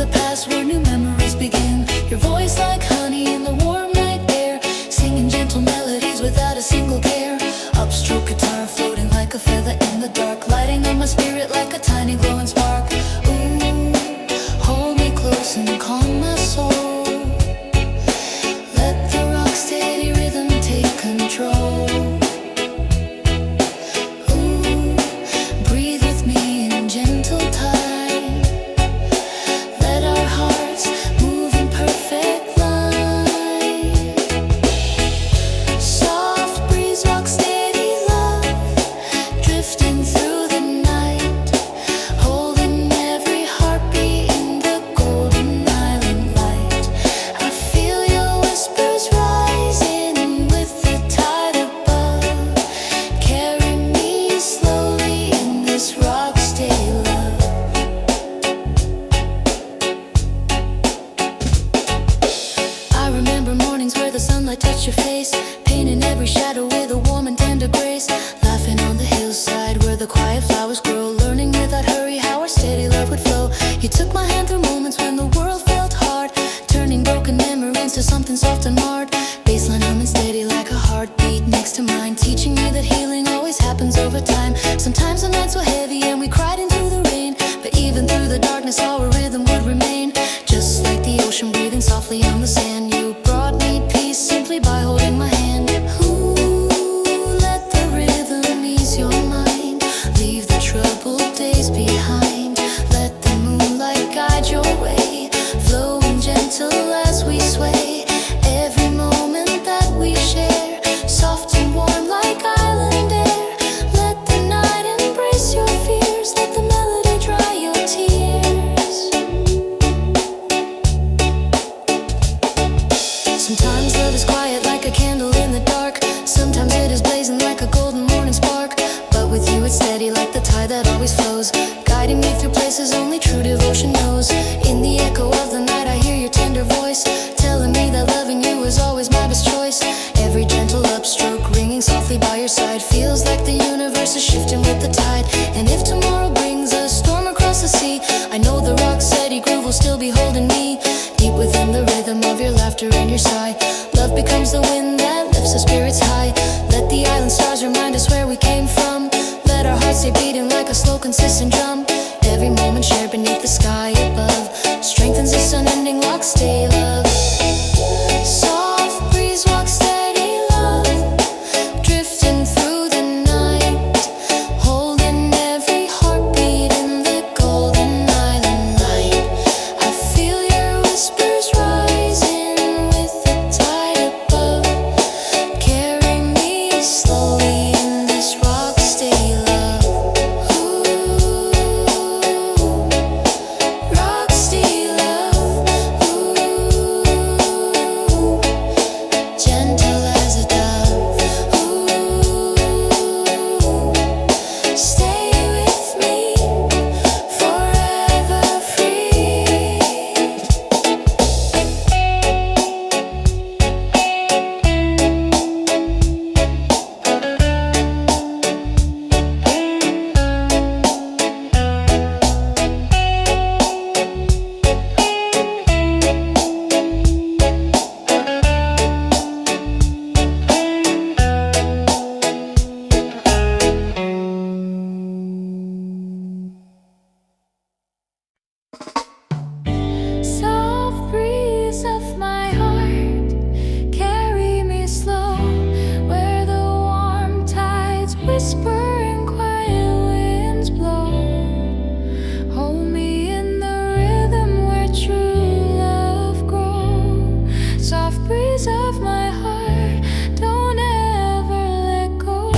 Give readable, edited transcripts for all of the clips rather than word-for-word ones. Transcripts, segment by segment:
the past where new memories begin. Your voice like honey in the warm night air, singing gentle melodies without a single care. Upstroke guitar floating like a feather in the dark, lighting up my spirit like a tiny glowing spark. Ooh, hold me close and calm my soul. Let the rock steady rhythm take control. Touch your face, painting every shadow with a warm and tender grace. Laughing on the hillside where the quiet flowers grow, learning without hurry how our steady love would flow. You took my hand through moments when the world felt hard, turning broken memories to something soft and hard. Baseline humming steady like a heartbeat next to mine, teaching me that healing always happens over time. Sometimes the nights were heavy and we cried into the rain, but even through the darkness our rhythm would remain. Just like the ocean breathing softly on the sand, you brought me peace simply by holding my hand. Ooh, let the rhythm ease your mind, leave the troubled days behind. Let the moonlight guide your way, flowing gentle as we sway. Every moment that we share, soft and warm like island air. Let the night embrace your fears, let the melody dry your tears. Sometimes love is quiet like a candle in the dark, sometimes it is blazing like a golden morning spark. But with you it's steady like the tide that always flows, guiding me through places only true devotion knows. In the echo of the night I hear your tender voice, telling me that loving you is always my best choice. Every gentle upstroke ringing softly by your side, feels like the universe is shifting with the tide. And if tomorrow brings a storm across the sea, I know the rock steady groove will still be holding me. Deep within the rhythm of your laughter and your sigh, love becomes the wind that lifts our spirits high. Let the island stars remind us where we came from, let our hearts stay beating like a slow consistent drum. Every moment shared beneath the sky above strengthens this unending rock stay love. Soft breeze walks steady love, drifting through the night, holding every heartbeat in the golden island light. I feel your whispers rising with the tide above, carry me slowly in this rock stay love. Ooh, rock stay love. Ooh, gentle as a dove. Ooh, stay with me, forever free. Soft breeze of my heart, carry me slow where the warm tides whisper and quiet winds blow. Hold me in the rhythm where true love grows. Soft breeze of my heart, don't ever let go.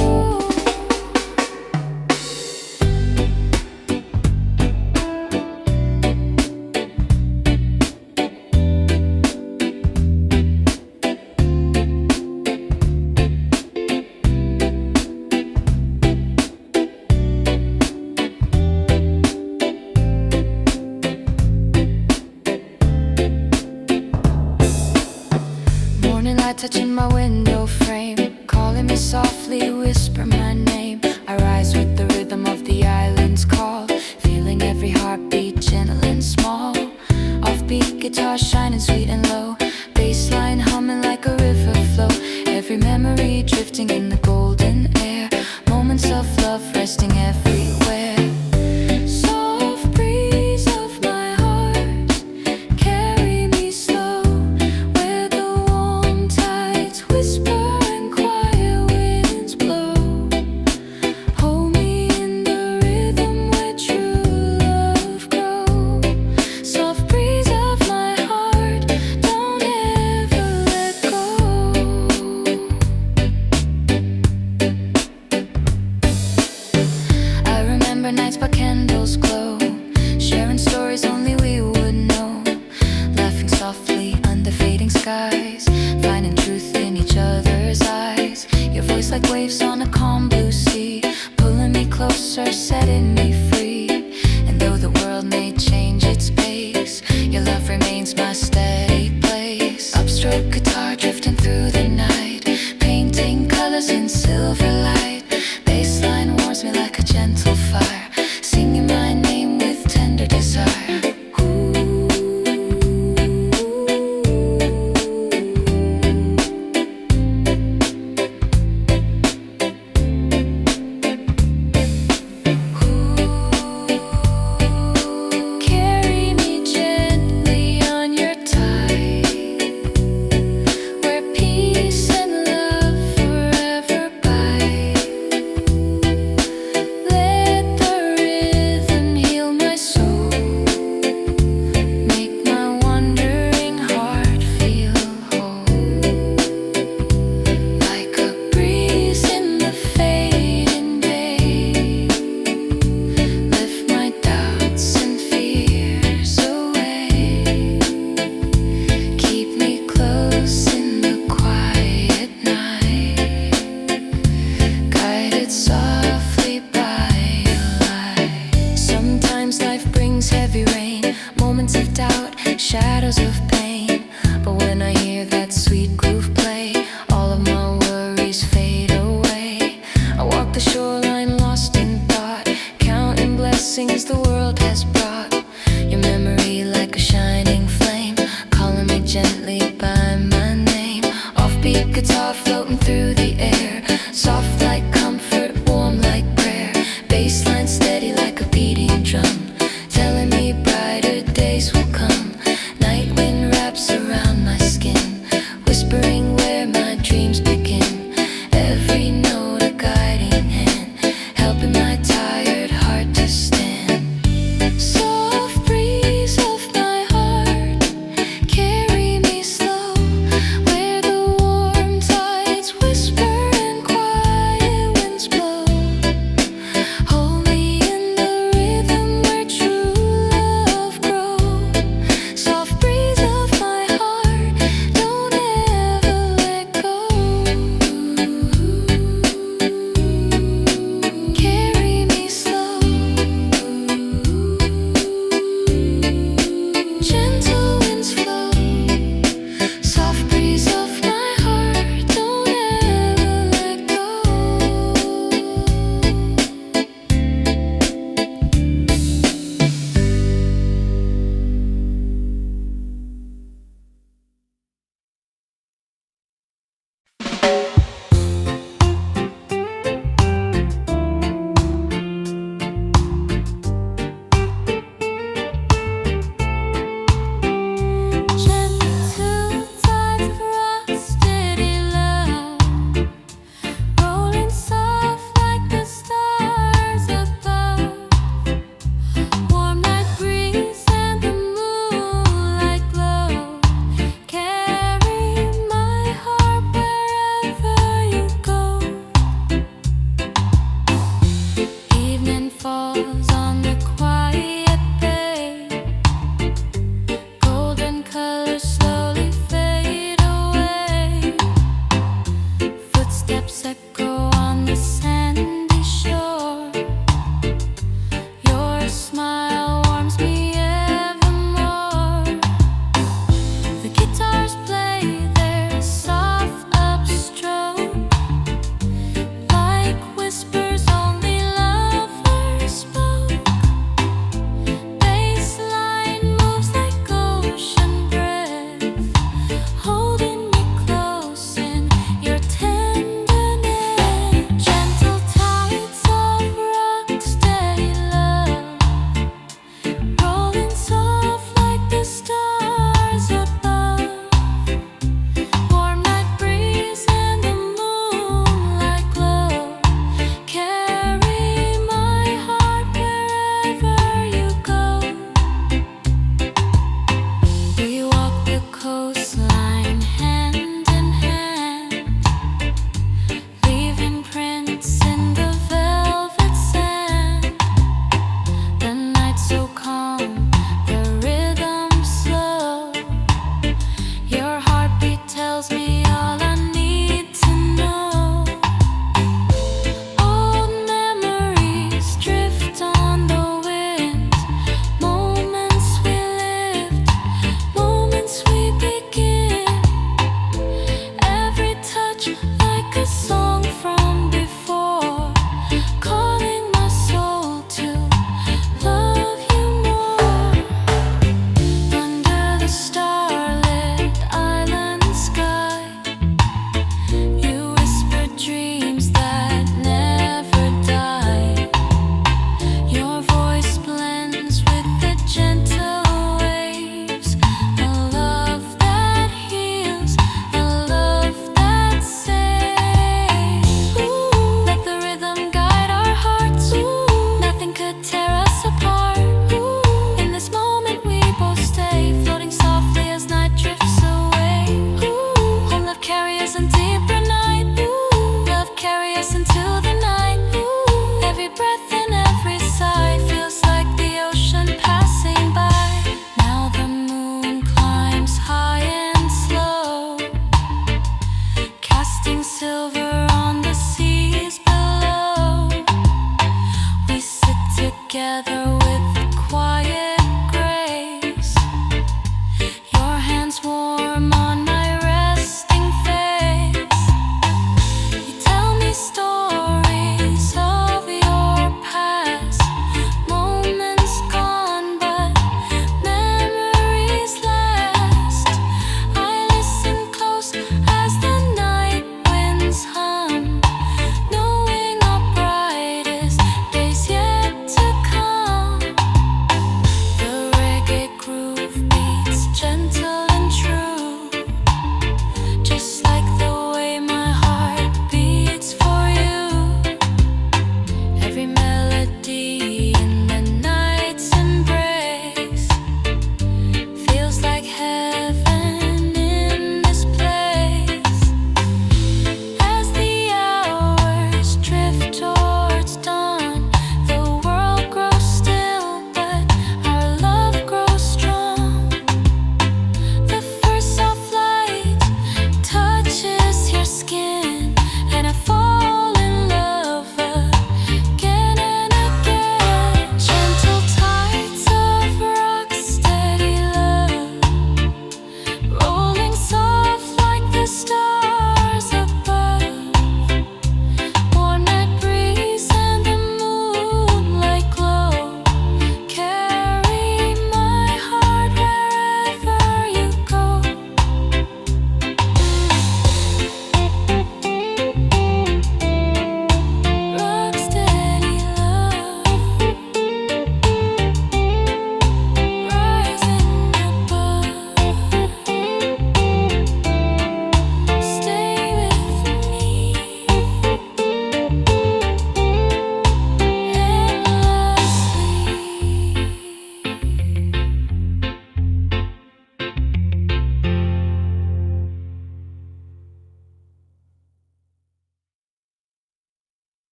Morning light touching my window frame, calling me softly, whisper my name. I rise with the rhythm of the island's call, feeling every heartbeat gentle and small. guitar shining sweet and low, bass line humming like a river flow, every memory drifting in the golden air, moments of love resting everywhere. Soft breeze of my heart, carry me slow, where the warm tides whisper and quiet winds blow. Hold me in the rhythm where true love grows. Soft breeze of my heart, don't ever let go. I remember nights by candles glow, sharing stories only we would know, laughing softly under fading skies, finding truth in each other's eyes. Your voice like waves on a calm blue sea, pulling me closer, setting me free. And though the world may change its pace, your love remains my steady place. Upstroke guitar drifting through the night, painting colors in silver light. Bassline warms me like a gentle fire, singing my name with tender desire. Ooh.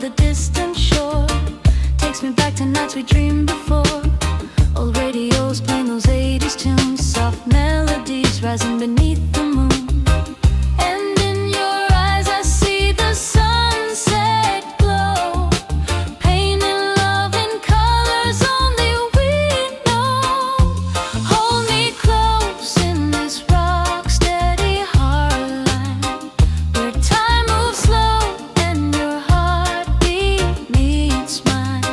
the distant shore. Takes me back to nights we dreamed before. Old radios playing those 80s tunes, soft melodies rising beneath the moon. And in your eyes I see the sunset glow, painting love in colors only we know. Hold me close in this rock steady hard line, where time moves slow and your heartbeat meets mine.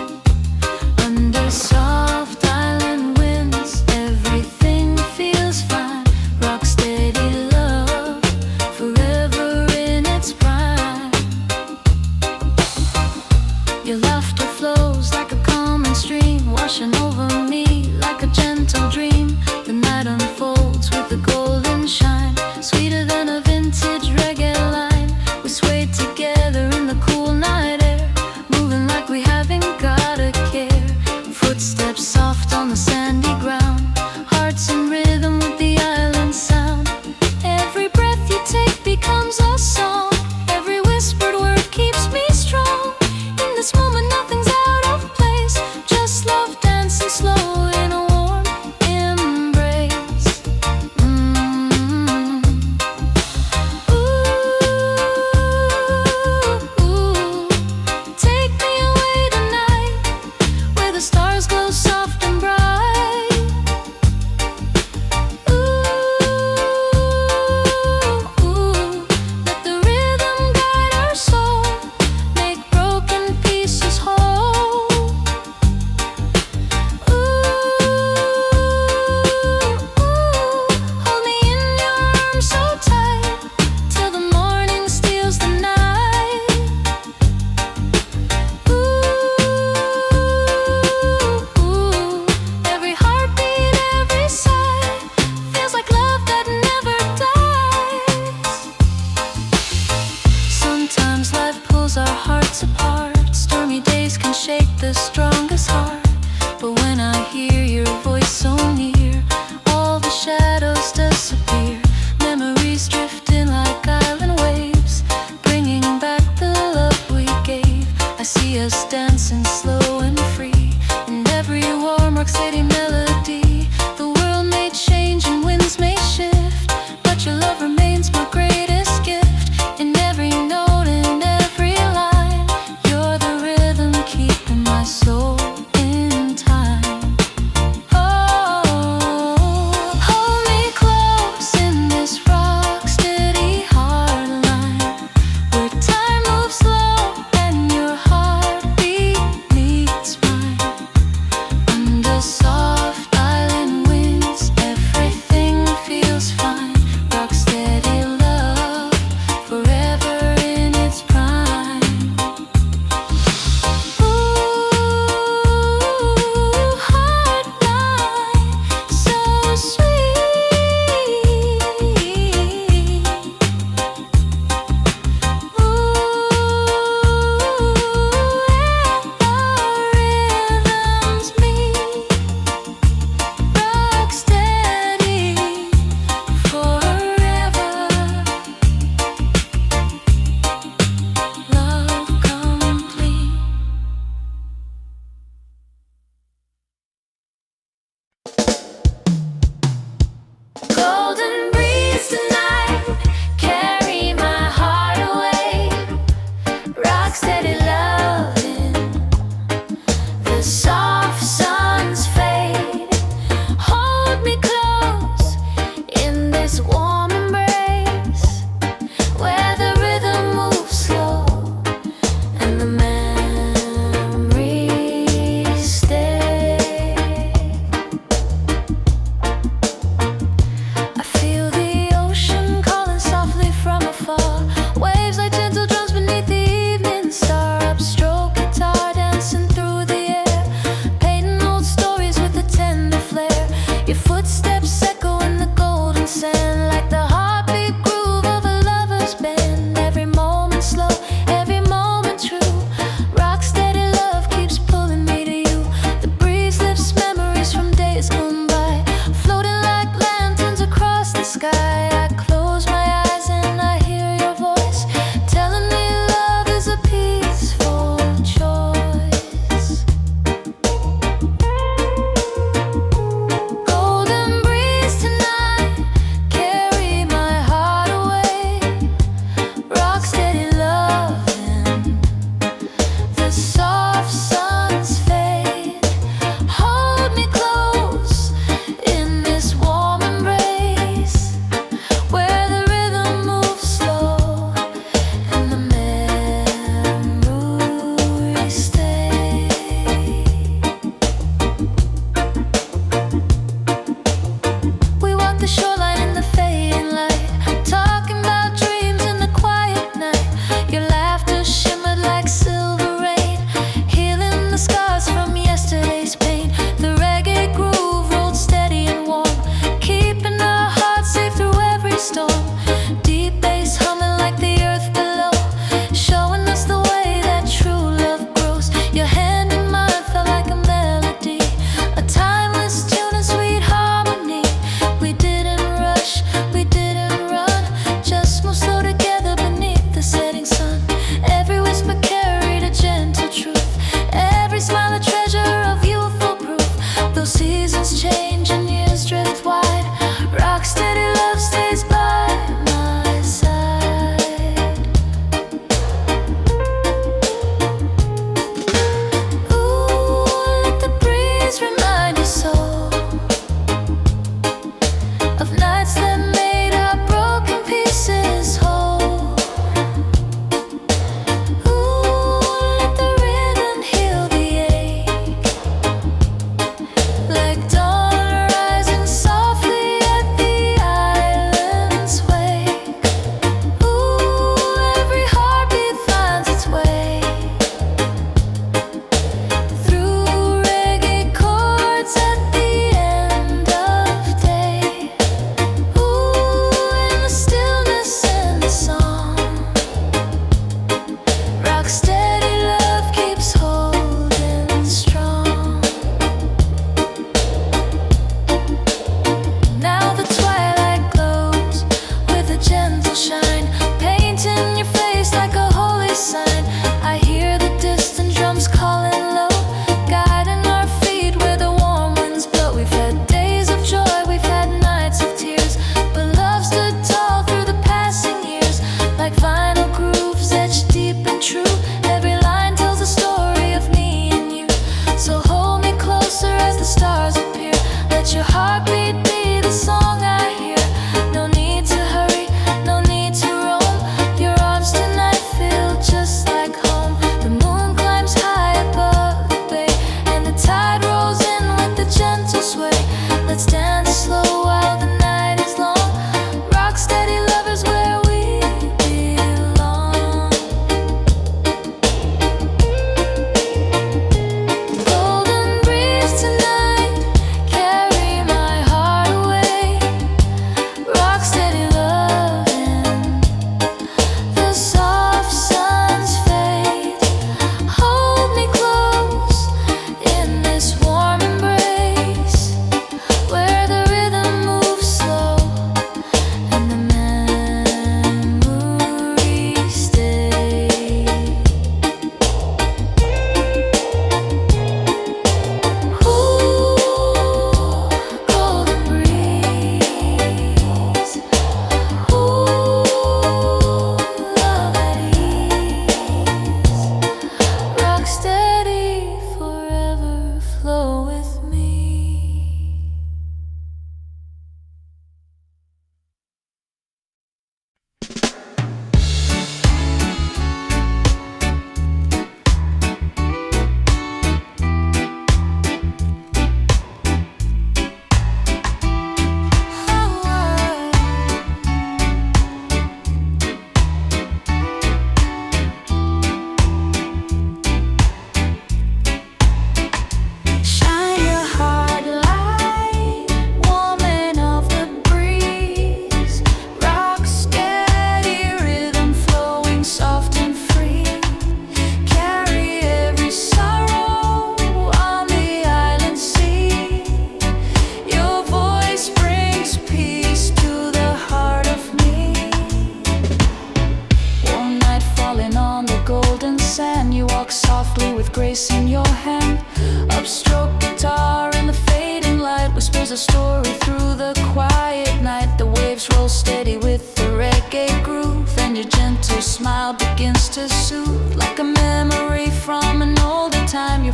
Under soft island winds everything feels fine. Rock steady love forever in its prime. Your laughter flows like a calming stream, washing over me like a gentle dream. The night unfolds with a golden shine, sweeter than a vintage reggae line. We swayed together in the cool night air, moving like we haven't got a care. Footsteps soft on the sandy ground, hearts in rhythm with the island sound. Every breath you take becomes a song, every whispered word keeps me strong. In this moment nothing's out of place, just love dancing slow in a warm embrace. Ooh, take me away tonight, where the stars glow soft and bright. Let the rhythm guide our soul, make broken pieces whole. Hold me in your arms so tight, till the morning steals the night. Every heartbeat, every sigh, feels like love that never dies. Sometimes life pulls our hearts apart, stormy days can shake the strongest heart. But when I hear your voice so near, all the shadows disappear. Memories drifting like island waves, bringing back the love we gave. I see us dancing slow and free, in every warm rock steady melody. The world may change and winds may shift, but your love remains my greatest gift. In every note, in every line, you're the rhythm keeping my soul in time. Oh, hold me close in this rock steady hard line, where time moves slow and your heartbeat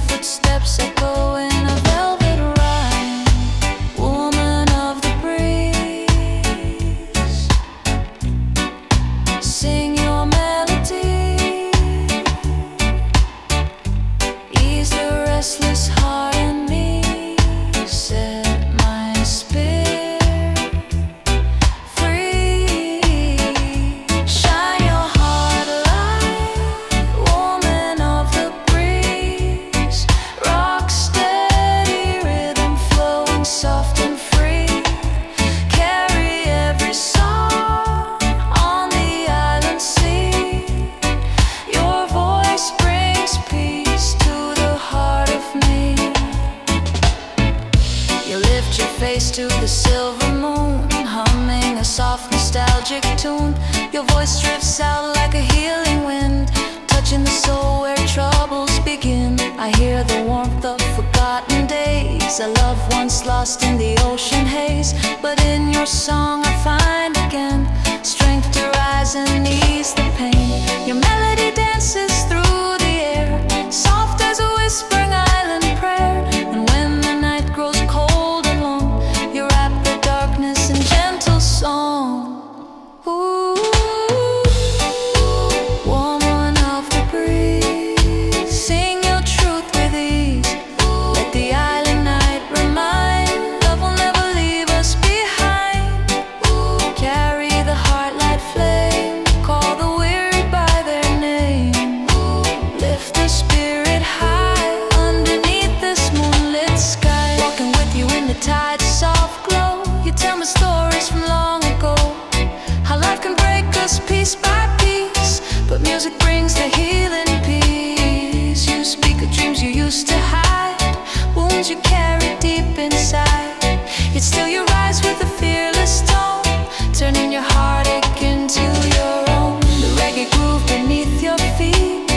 footsteps echo in a velvet rhyme. Woman of the breeze, sing your melody, ease the restless heart in me, set my spirit free. Shine your heart light, woman of the breeze, rock steady rhythm flowing soft and free. Carry every song on the island sea. Your voice brings peace to the heart of me. You lift your face to the silver moon, humming a soft nostalgic tune. Your voice drifts out like a healing wind, touching the soul where troubles begin. I hear the warmth of forgotten days, a love once lost in the ocean haze. But in your song I find again strength to rise and ease the pain. Your melody dances through the air, soft as a whispering island prayer. And when the night grows cold and long, you wrap the darkness in gentle song. Ooh, woman of the breeze, sing your truth with ease. Let the island night remind, love will never leave us behind. Carry the heart light flame, call the weary by their name. Lift the spirit high underneath this moonlit sky. Walking with you in the tide's soft glow, you tell me stories from long ago, how life can break us piece by piece, but music brings the healing peace. You speak of dreams you used to hide, wounds you carry deep inside, yet still you rise with a fearless tone, turning your heartache into your own. The reggae groove beneath your feet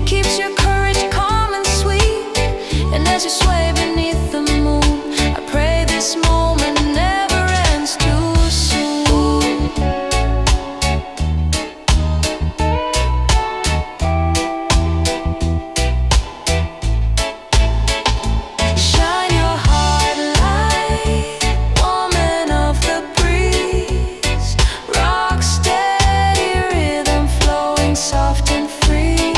keeps your courage calm and sweet, and as you sway beneath the moon, I pray this moment never ends too soon. Shine your heart light, woman of the breeze, rock steady rhythm flowing soft and free.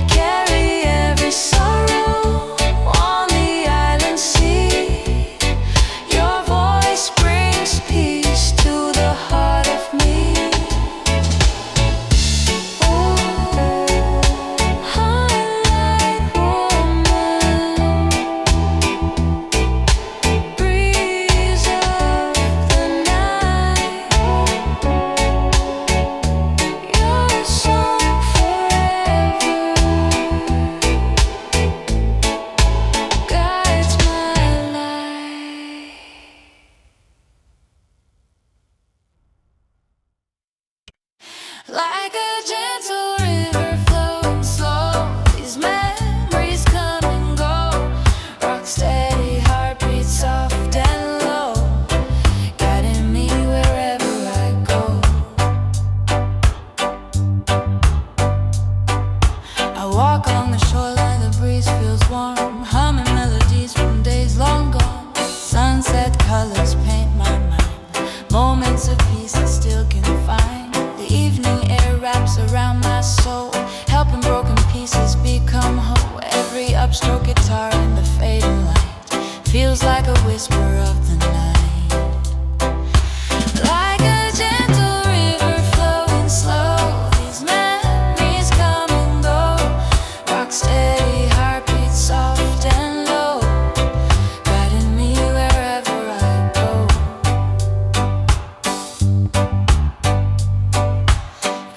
Carry every sorrow on the island sea. Your voice brings peace to the heart of me. Ooh, highlight woman, breeze of the night. Your song forever guides my life. Like a gentle river flowing slow, these memories come and go. Rock steady, heartbeat soft and low, guiding me wherever I go. I walk along the shoreline, the breeze feels warm, humming melodies from days long gone. Sunset colors paint my mind, moments of peace I still can find. The evening air wraps around my soul, helping broken pieces become whole. Every upstroke guitar in the fading light feels like a whisper of the night. Like a gentle river flowing slow, these memories come and go. Rock steady, heartbeat soft and low, guiding me wherever I go.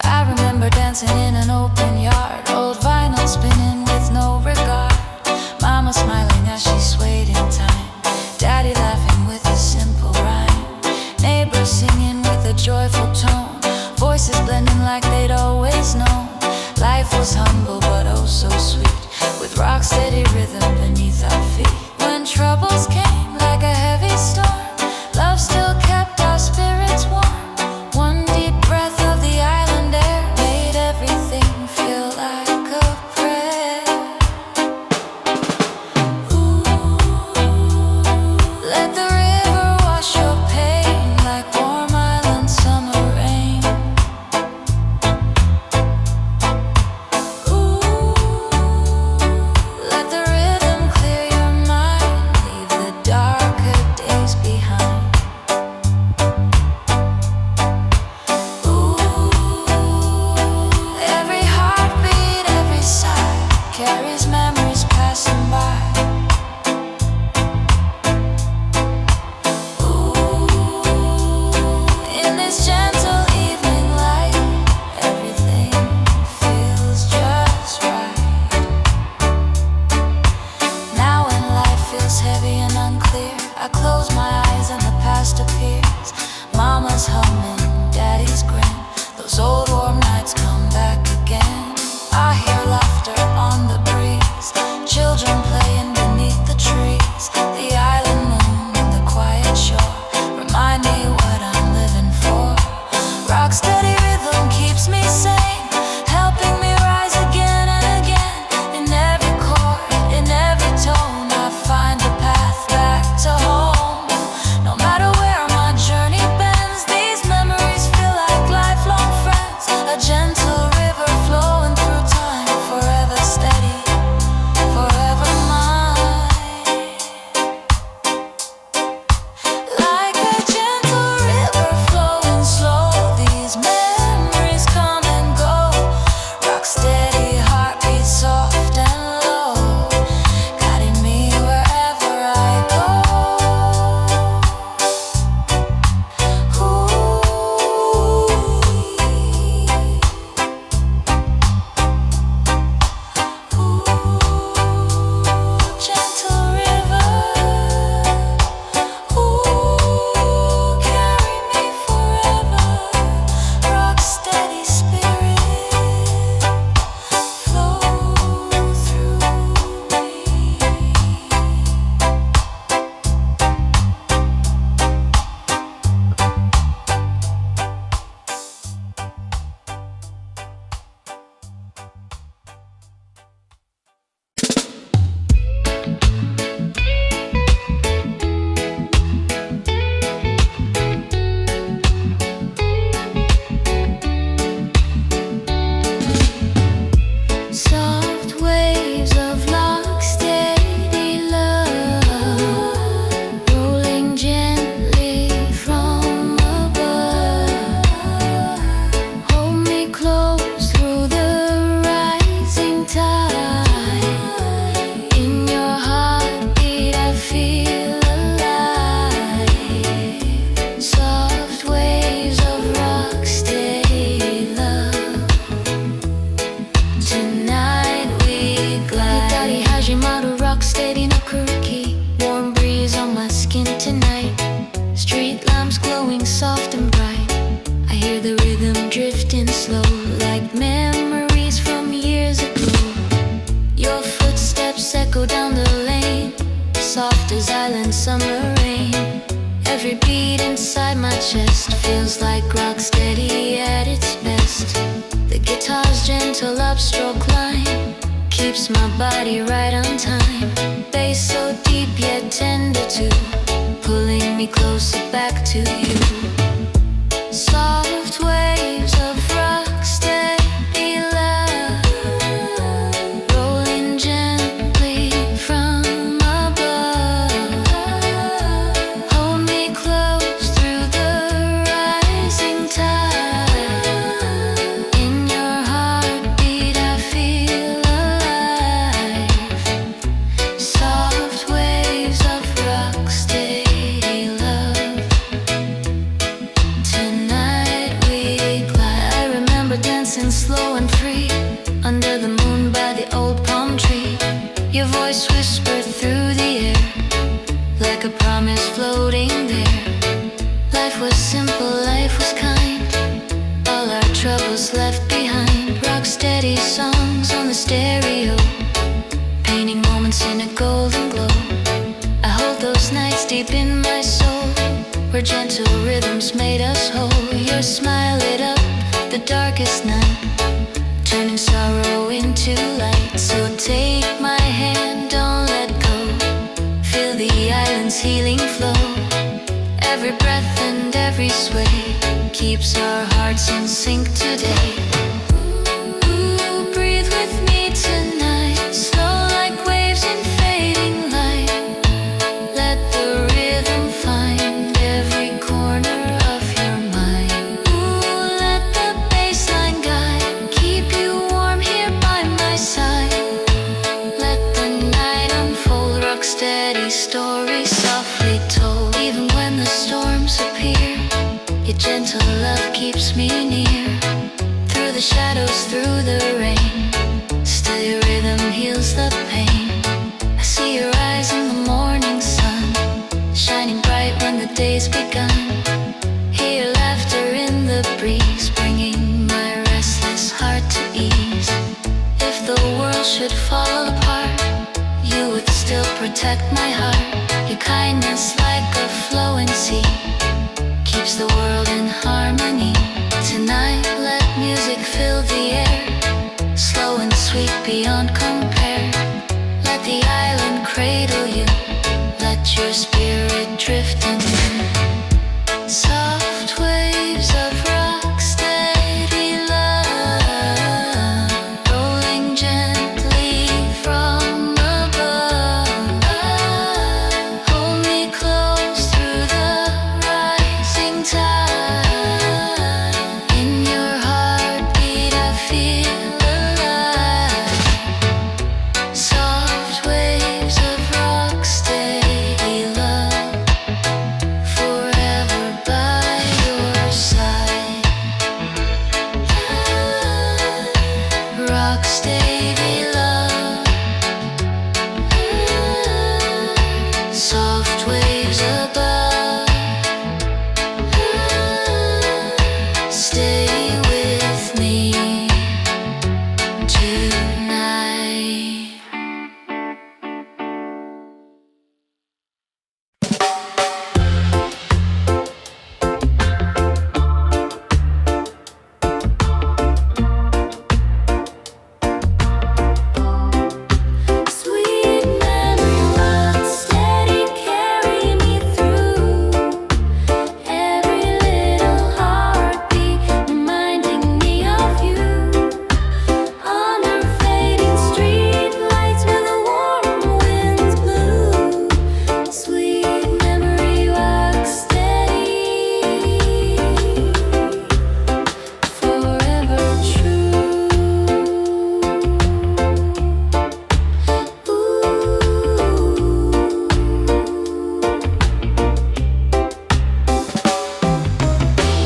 I remember dancing in an open yard, old vinyl spinning with no regard. Mama smiling as she swayed in time, Daddy laughing passing by. I close my eyes and the past appears. Mama's humming, daddy's grin. Those old warm nights come back again. I hear laughter on the breeze. Children playing beneath the trees. The island moon and the quiet shore remind me what I'm living for. Rock steady rhythm keeps me sane, helping me rise again and again. In every chord, in every tone, I find a path back to home. No matter where my journey bends, these memories feel like lifelong friends. A gentle river flowing through time, forever steady, forever mine. Like a gentle river flowing slow, these memories come and go. Rock steady, heartbeat soft and low, guiding me wherever I go. Gentle river, carry me forever. Rock steady spirit, flow through me. Soft waves of lock steady love, rolling gently from above. Hold me close through the rising tide. In your heartbeat I feel alive. Soft waves of rock steady love. Tonight we glide. Hikari hajimaru rock steady no kuruki. Warm breeze on my skin tonight. Street lamps glowing soft and bright. I hear the rhythm drifting slow, like memories from years ago. Your footsteps echo down the lane, soft as island summer rain. Every beat inside my chest feels like rock steady at its best. The guitar's gentle upstroke line keeps my body right on time. Bass so deep yet tender too, pulling me closer back to you. Soft waves of rock steady love, rolling gently from above. Hold me close through the rising tide. In your heartbeat I feel alive. Soft waves of rock steady love. Tonight we glide. I remember dancing slow and free under the moon by the old palm tree. Your voice whispered through the air like a promise floating there. Life was simple, life was kind, all our troubles left behind. Rock steady songs on the stereo, painting moments in a golden glow. I hold those nights deep in my soul, where gentle rhythms made us whole. Your smile lit up the darkest night, turning sorrow into light. So take my hand, don't let go, feel the island's healing flow. Every breath and every sway keeps our hearts in sync today. Ooh, breathe with me tonight, slow like waves in fading light. Let the rhythm find every corner of your mind. Ooh, let the bassline guide, keep you warm here by my side. Let the should fall apart, you would still protect my heart. Your kindness like a flowing sea keeps the world in harmony. Tonight let music fill the air, slow and sweet beyond compare. Let the island cradle you, let your spirit drift in. Soft waves of rock steady love, rolling gently from above. Hold me close through the rising tide. In your heartbeat I feel alive. Soft waves of rock steady love, forever by your side. Rock steady love, soft waves above. Stay with me tonight. Sweet memory, rock steady, carry me through every little heartbeat, reminding me of you. Under fading street lights where the warm winds blew. Sweet memory, rock steady, forever true.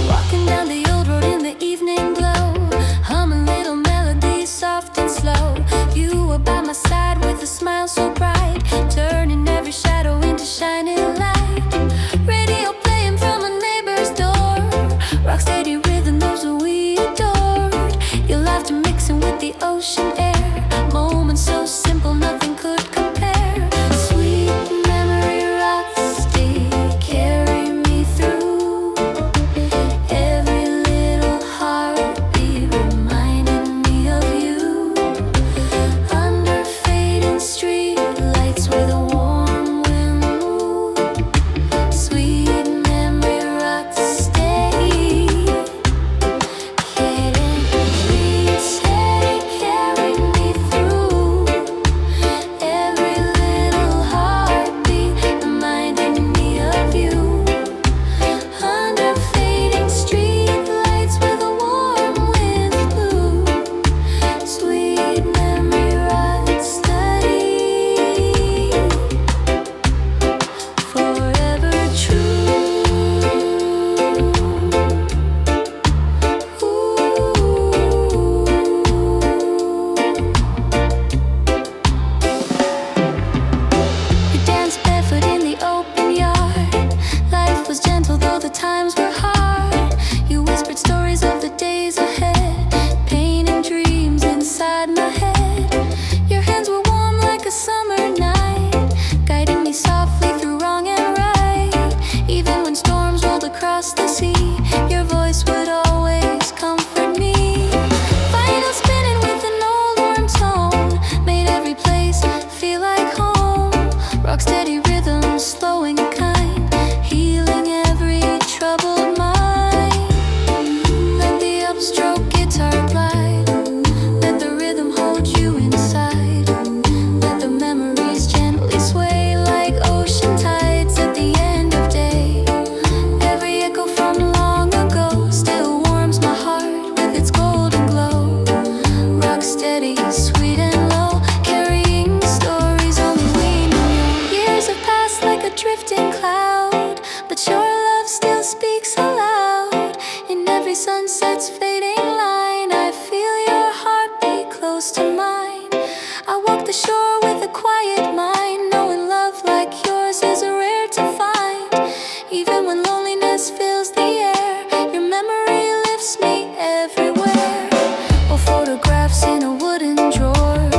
Walking down the old road in the evening glow, humming little melodies soft and slow. You were by my side with a smile so bright, turning every shadow into shining light. Radio playing from a neighbor's door, rock steady rhythm, those that we adored. Your laughter mixing with the ocean air, moments so simple nothing could compare. Sweet memory, rock steady, carry me through every little heartbeat, reminding me of you. Under fading street lights where the warm wind moved. Sweet memory, rock steady, hidden beats steady, carry me through every little heartbeat, reminding me of you. Under fading street lights where the warm wind blew. Sweet memory, rock steady, forever true. We danced barefoot in the open yard. Life was gentle though the times were hard. You whispered stories of the days ahead, painting dreams inside my head. Your hands were warm like a summer night, guiding me softly through wrong and right. Even when storms rolled across the sea, your voice would always comfort me. Vinyl spinning with an old warm tone made every place feel like home. Rock steady rhythm, slow and kind, healing every troubled mind. Let the upstroke guitar glide, let the rhythm hold you inside. Let the memories gently sway like ocean tides at the end of day. Every echo from long ago still warms my heart with its golden glow. Rock steady, sweet and low, carrying stories only we know. Years have passed like a drifting cloud, but your love still speaks aloud. In every sunset's fading line, I feel your heartbeat close to mine. I walk the shore with a quiet mind, knowing love like yours is rare to find. Even when loneliness fills the air, your memory lifts me everywhere. Or photographs in a wooden drawer,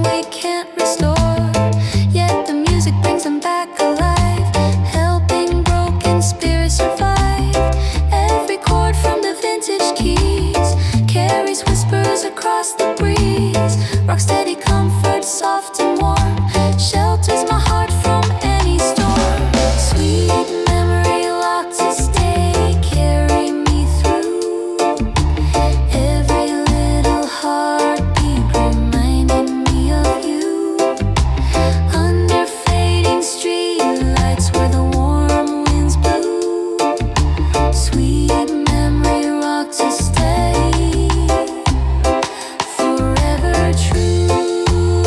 we can't restore. Yet the music brings them back alive, helping broken spirits survive. Every chord from the vintage keys carries whispers across the breeze. Rock steady comfort, soft and warm, shelters my heart from any storm. Sweet memory locked to stay, carry me through. Every little heartbeat reminding me of you. Under fading streetlights where the warm winds blew. Sweet memory rock to stay, forever true.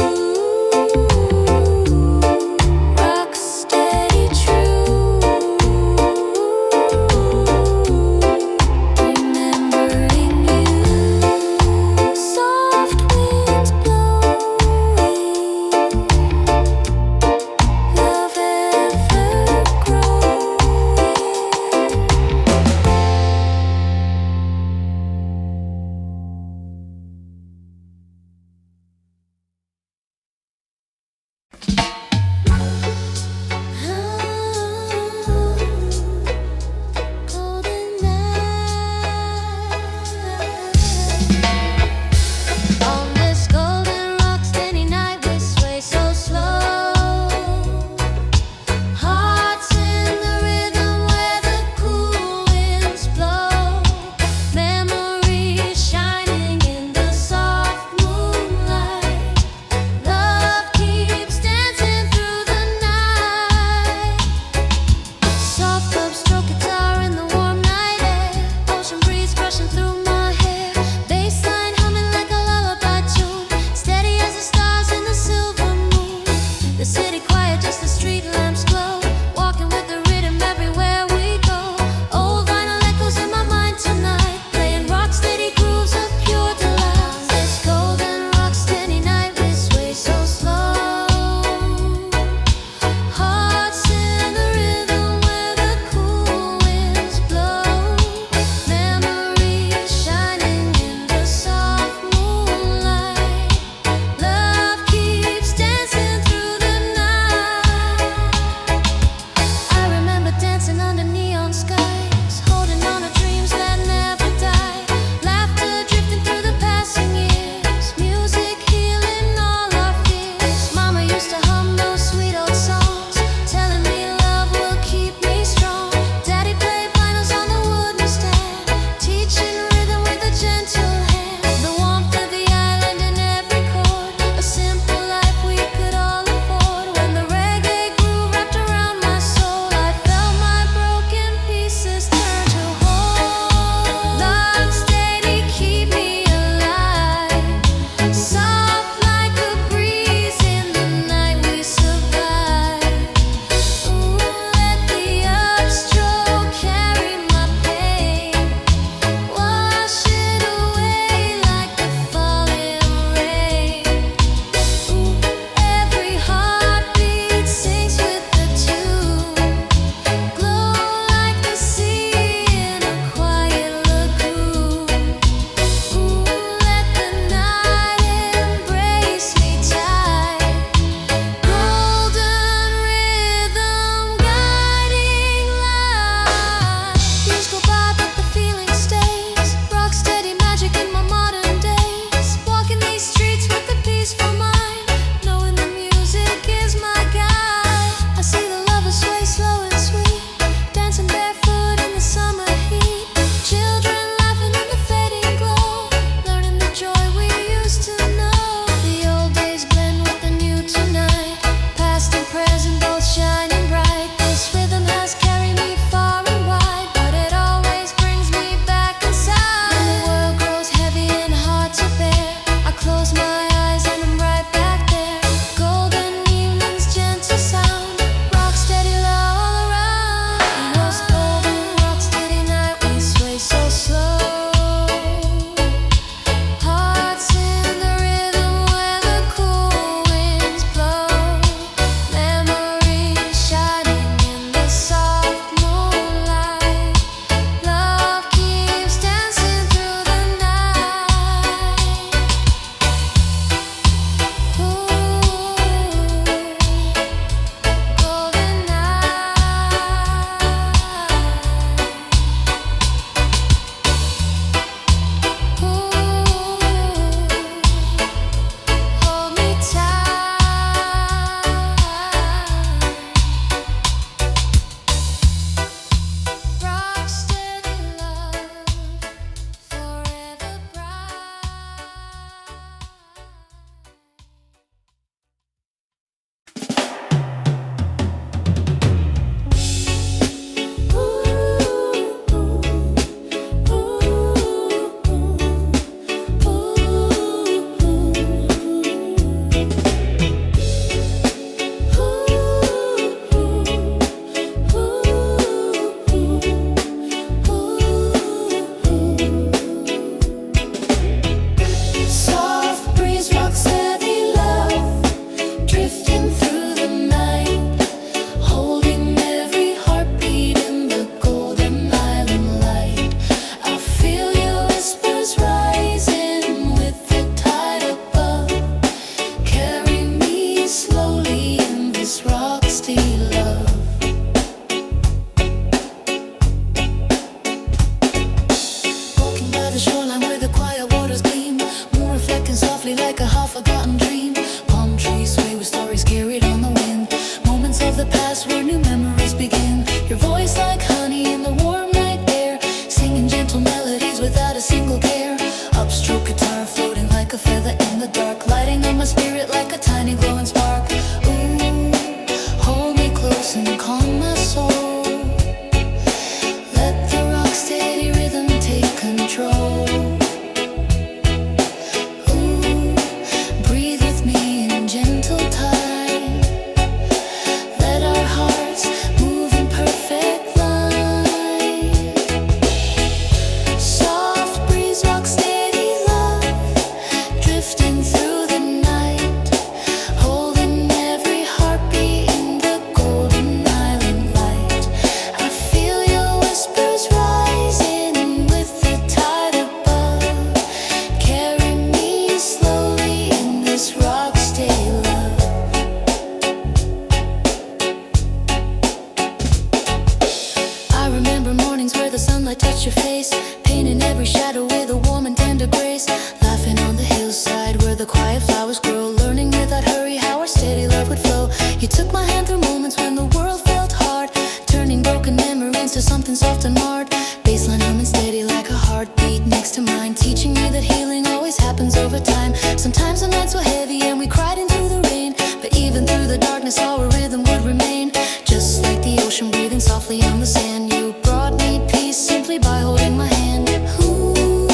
to something soft and hard. Baseline humming steady like a heartbeat next to mine, teaching me that healing always happens over time. Sometimes the nights were heavy and we cried into the rain, but even through the darkness our rhythm would remain. Just like the ocean breathing softly on the sand, you brought me peace simply by holding my hand. Ooh,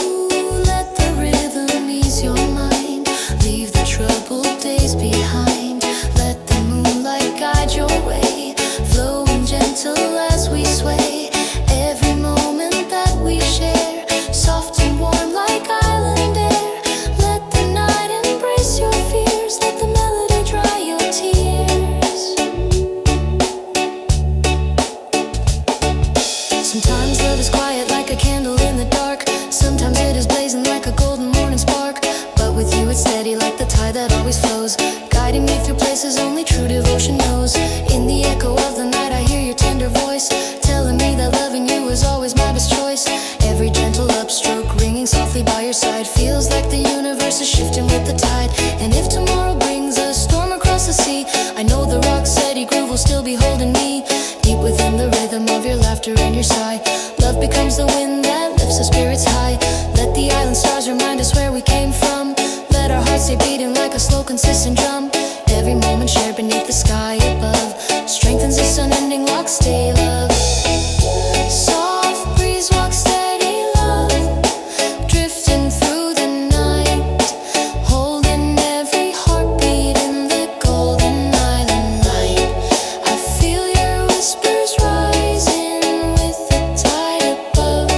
let the rhythm ease your mind, leave the troubled days behind. Let the moonlight guide your way, flowing gentle as we sway. Every moment that we share, soft and warm like island air. Let the night embrace your fears, let the melody dry your tears. Sometimes love is quiet like a candle in the dark. Sometimes it is blazing like a golden morning spark. But with you it's steady like the tide that always flows, guiding me through places only true devotion knows. In the echo of the night I hear your tender voice, telling me that loving you is always my best choice. Every gentle upstroke ringing softly by your side feels like the universe is shifting with the tide. And if tomorrow brings a storm across the sea, I know the rock steady groove will still be holding me. Deep within the rhythm of your laughter and your sigh, love becomes the wind that lifts our spirits high. Let the island stars remind us where we came from, let our hearts stay beating like a slow consistent drum. Every moment shared beneath the sky above strengthens this unending lock stay love. Soft breeze walks steady love, drifting through the night, holding every heartbeat in the golden island light. I feel your whispers rising with the tide above,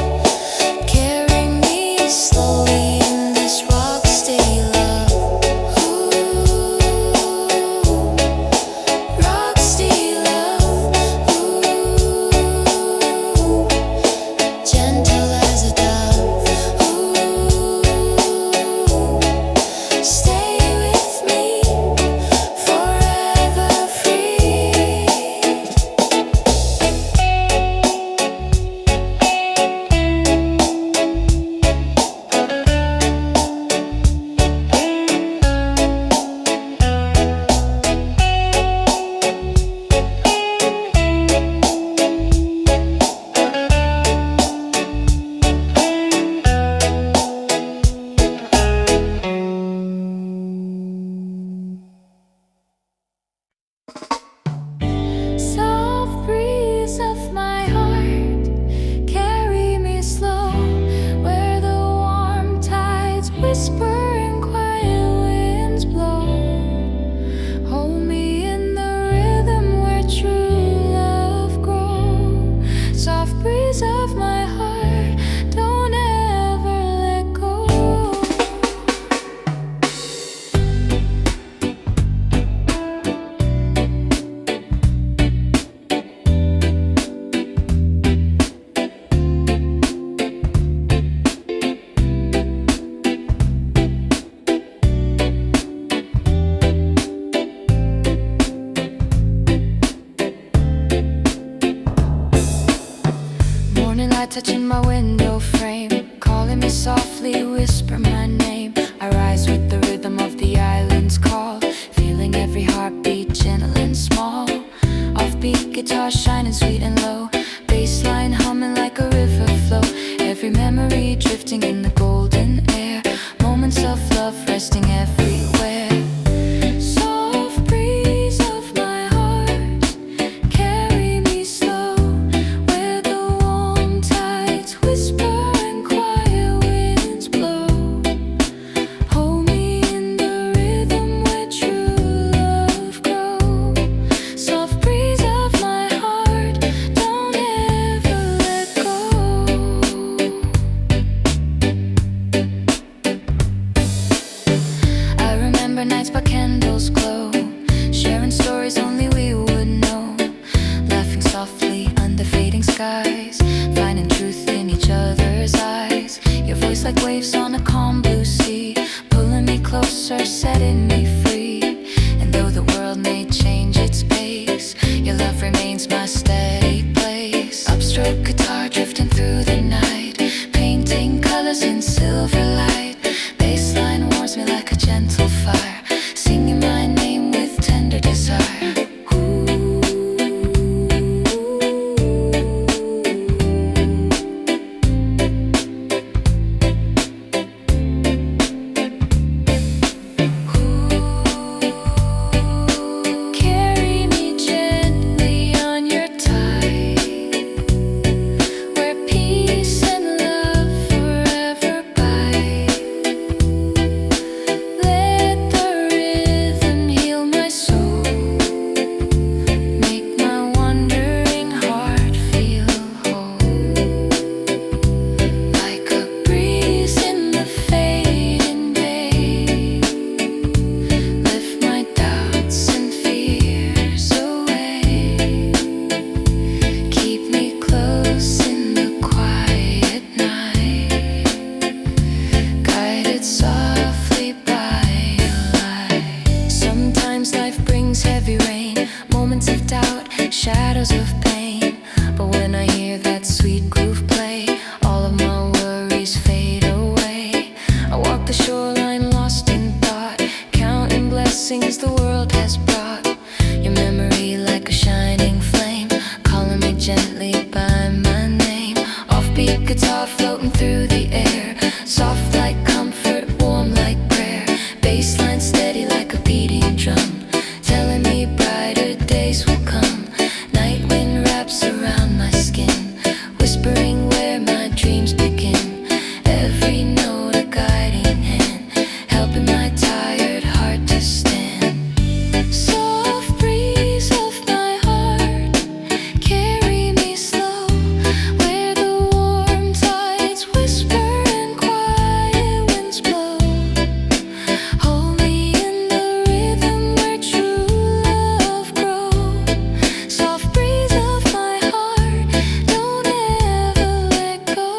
carry me slowly in this rock stay love. Ooh, rock stay love. Ooh, gentle as a dove. Ooh, stay with me, forever free. Soft breeze of my heart, carry me slow where the warm tides whisper and quiet winds blow. Hold me in the rhythm where true love grows. Soft breeze of my heart, don't ever let go. Morning light touching my window frame, calling me softly, whisper my name. I rise with the rhythm of the island's call, feeling every heartbeat gentle and small. Offbeat guitar shining sweet and low, bassline humming like a river flow. Every memory drifting in the golden air, moments of love resting everywhere. Soft breeze of my heart, carry me slow where the warm tides whisper and quiet winds blow. Hold me in the rhythm where true love grows. Soft breeze of my heart, don't ever let go. I remember nights by candles glow, sharing stories only we would know, laughing softly under fading skies, finding truth in each other's eyes. Your voice like waves on a calm blue sea, pulling me closer, setting me free. And though the world may change its pace, your love remains my steady place. Upstroke guitar drifting through the night, painting colors in silver light. Bassline warms me like a gentle fire, singing my name with tender desire. Ooh, Sometimes life brings heavy rain, moments of doubt, shadows of pain. But when I hear that sweet groove play, all of my worries fade away. I walk the shoreline lost in thought, counting blessings the world has brought. Your memory like a shining flame, calling me gently by my name. Offbeat guitar floating through the air, soft like comfort, warm like prayer. Bassline steady like a beating drum, telling me brighter days will come. Night wind wraps around my skin, whispering where my dreams begin. Every note a guiding hand, helping my tired heart to stand. Soft breeze of my heart, carry me slow, where the warm tides whisper and quiet winds blow. Hold me in the rhythm where true love grows. Soft breeze of my heart, don't ever let go.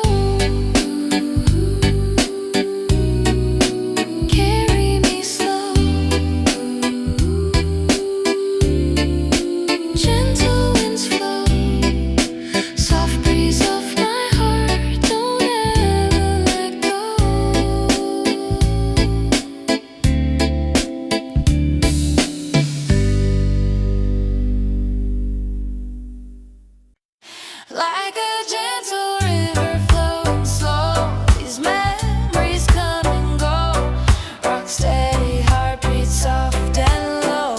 Carry me slow, gentle winds flow. Soft breeze of my heart, don't ever let go. Like a gentle river flowing slow, these memories come and go. Rock steady, heartbeat soft and low,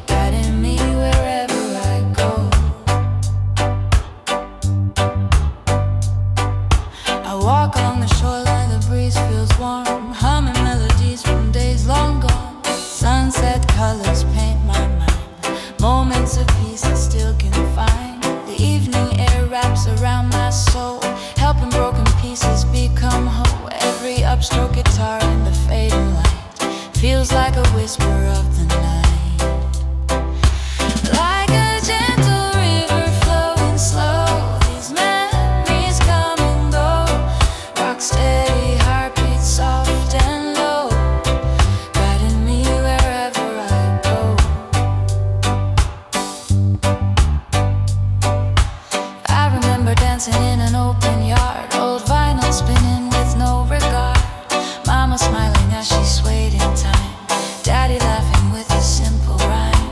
guiding me wherever I go. I walk along the shoreline, the breeze feels warm, humming melodies from days long gone. Sunset colors paint my mind, moments of peace I still can find. The evening air wraps around my soul, helping broken pieces become whole. Every upstroke guitar in the fading light feels like a whisper of the night. Like a gentle river flowing slow, these memories come and go. Rock steady, heartbeat soft and low, guiding me wherever I go. I remember dancing in an open yard, old vinyl spinning with no regard. Mama smiling as she swayed in time, Daddy laughing with a simple rhyme.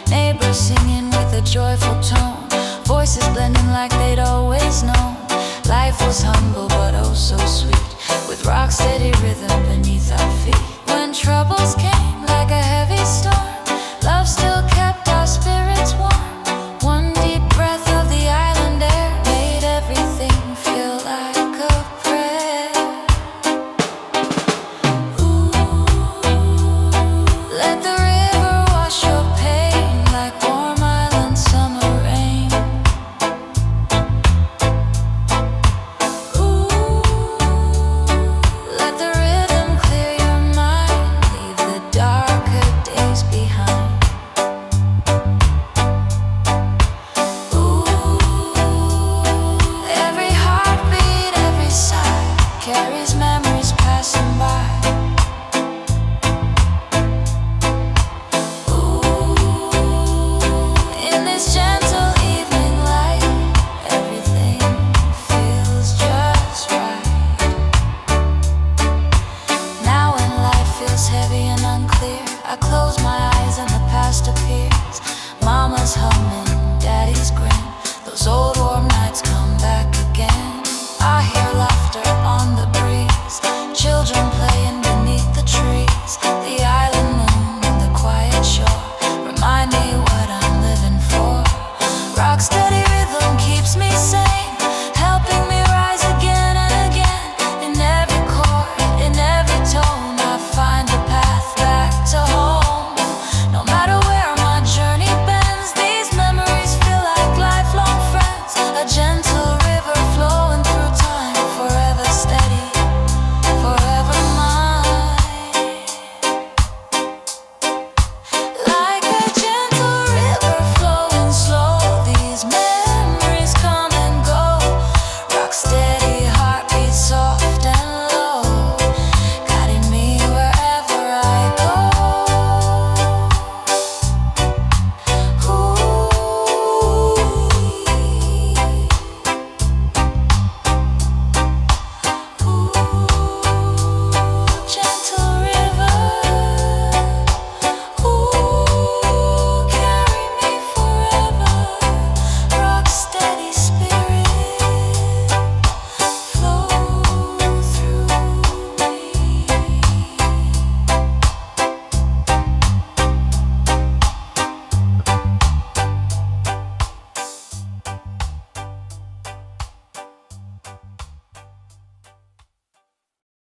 Neighbors singing with a joyful tone, voices blending like they'd always known. Life was humble but oh so sweet, with rock steady rhythm beneath our feet. When troubles came like a heavy storm, love still kept our spirits warm. One deep breath of the island air made everything feel like a prayer. Ooh, let the river wash your pain like warm island summer rain. Ooh, let the rhythm clear your mind, leave the darker days behind. Ooh, every heartbeat, every sigh carries memories passing by. Ooh, in this gentle evening light, everything feels just right. Now when life feels heavy and unclear, I close my eyes and the past appears. Mama's humming, Daddy's grin, those old